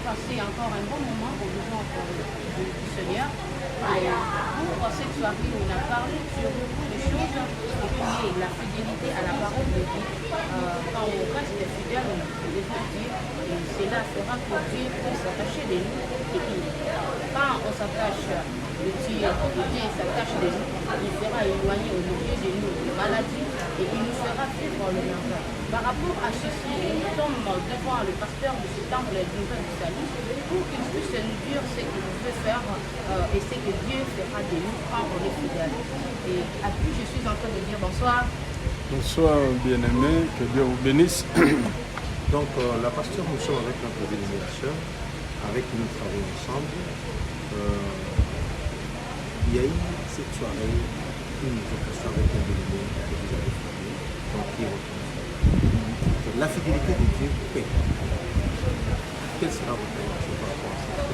passer encore un bon moment au devant du Seigneur. Et pour cette soirée, on a parlé sur beaucoup de choses, qui est la fidélité à la parole de Dieu. Quand on reste fidèle, on devant Dieu, et cela fera que Dieu puisse s'attacher de nous. Et puis, quand on s'attache de Dieu, et Dieu s'attache de nous, il fera éloigner au milieu de nous les maladies et il nous fera vivre le mental. Par rapport à ceci, nous sommes devant le pasteur de ce temple de Nouvelle du Salut pour qu'il puisse nous dire ce qu'il veut faire et ce que Dieu fera de nous quand on est fidèle. Et à qui je suis en train de dire bonsoir. Bonsoir bien-aimés, que Dieu vous bénisse. Donc la pasteur, nous sommes avec notre bien-aimée sœur, avec qui nous travaillons ensemble. Il y a eu cette soirée, une occasion avec un bien-aimé que vous avez formé, donc qui est votre frère. La fidélité de Dieu paie. Quelle sera votre réaction par rapport à ça?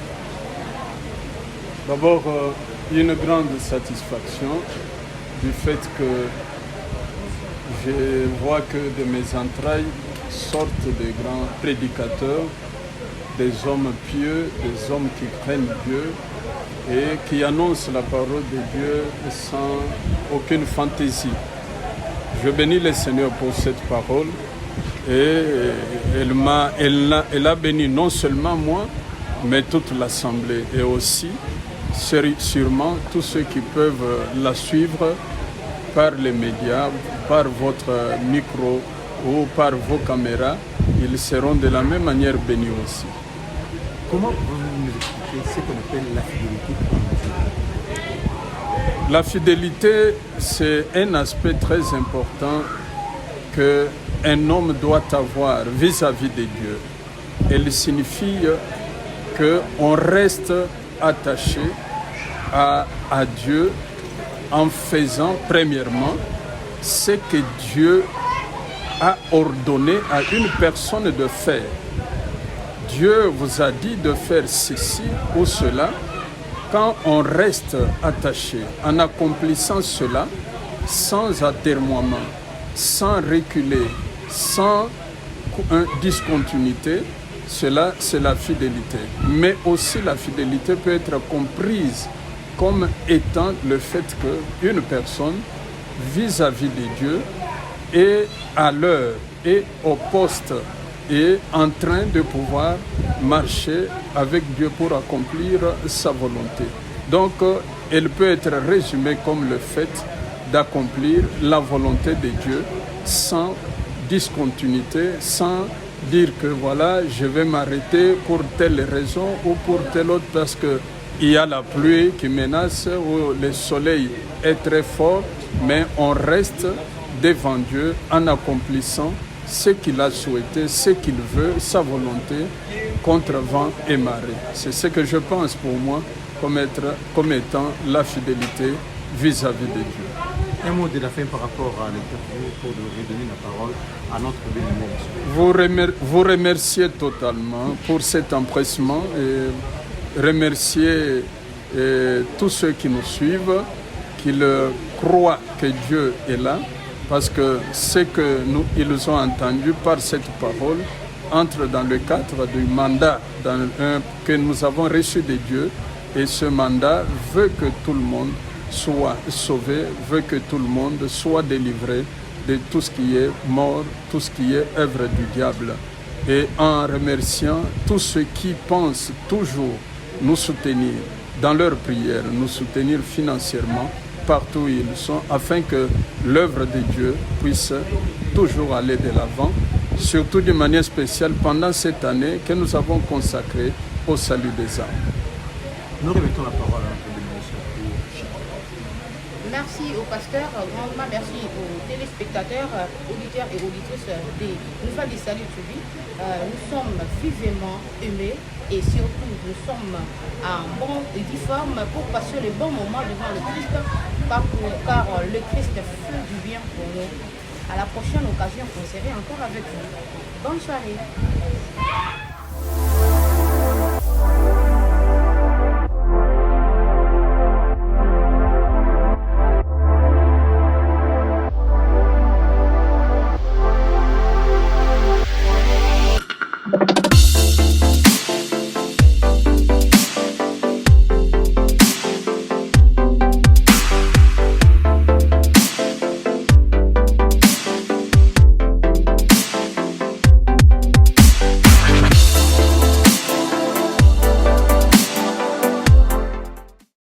D'abord, une grande satisfaction du fait que je vois que de mes entrailles sortent des grands prédicateurs, des hommes pieux, des hommes qui craignent Dieu et qui annoncent la parole de Dieu sans aucune fantaisie. Je bénis le Seigneur pour cette parole et elle a béni non seulement moi, mais toute l'Assemblée et aussi sûrement tous ceux qui peuvent la suivre par les médias, par votre micro ou par vos caméras, ils seront de la même manière bénis aussi. Comment pouvez-vous nous expliquer ce qu'on appelle la fidélité? La fidélité, c'est un aspect très important qu'un homme doit avoir vis-à-vis de Dieu. Elle signifie qu'on reste attaché à Dieu en faisant premièrement ce que Dieu a ordonné à une personne de faire. Dieu vous a dit de faire ceci ou cela. Quand on reste attaché en accomplissant cela, sans atermoiement, sans reculer, sans discontinuité, cela c'est la fidélité. Mais aussi la fidélité peut être comprise comme étant le fait qu'une personne vis-à-vis de Dieu est à l'heure et au poste et en train de pouvoir marcher avec Dieu pour accomplir sa volonté. Donc, elle peut être résumée comme le fait d'accomplir la volonté de Dieu sans discontinuité, sans dire que voilà, je vais m'arrêter pour telle raison ou pour telle autre parce qu'il y a la pluie qui menace ou le soleil est très fort, mais on reste devant Dieu en accomplissant ce qu'il a souhaité, ce qu'il veut, sa volonté, contre vent et marée. C'est ce que je pense pour moi comme étant la fidélité vis-à-vis de Dieu. Un mot de la fin par rapport à l'interview pour redonner la parole à notre bien-aimé. Vous remercier totalement pour cet empressement et remercier tous ceux qui nous suivent, qu'ils croient que Dieu est là, parce que ce qu'ils ont entendu par cette parole entre dans le cadre du mandat que nous avons reçu de Dieu. Et ce mandat veut que tout le monde soit sauvé, veut que tout le monde soit délivré de tout ce qui est mort, tout ce qui est œuvre du diable. Et en remerciant tous ceux qui pensent toujours nous soutenir dans leurs prières, nous soutenir financièrement, partout où ils sont, afin que l'œuvre de Dieu puisse toujours aller de l'avant, surtout d'une manière spéciale pendant cette année que nous avons consacrée au salut des âmes. Nous remettons la parole à notre bénédiction pour Chico. Merci au pasteur, grandement merci aux téléspectateurs, auditeurs et auditrices des Nouvelles du Salut TV. Nous sommes vivement aimés et surtout nous sommes en bonne et due forme pour passer les bons moments devant le Christ, car le Christ fait du bien pour nous. À la prochaine occasion, on serait encore avec vous. Bonne soirée.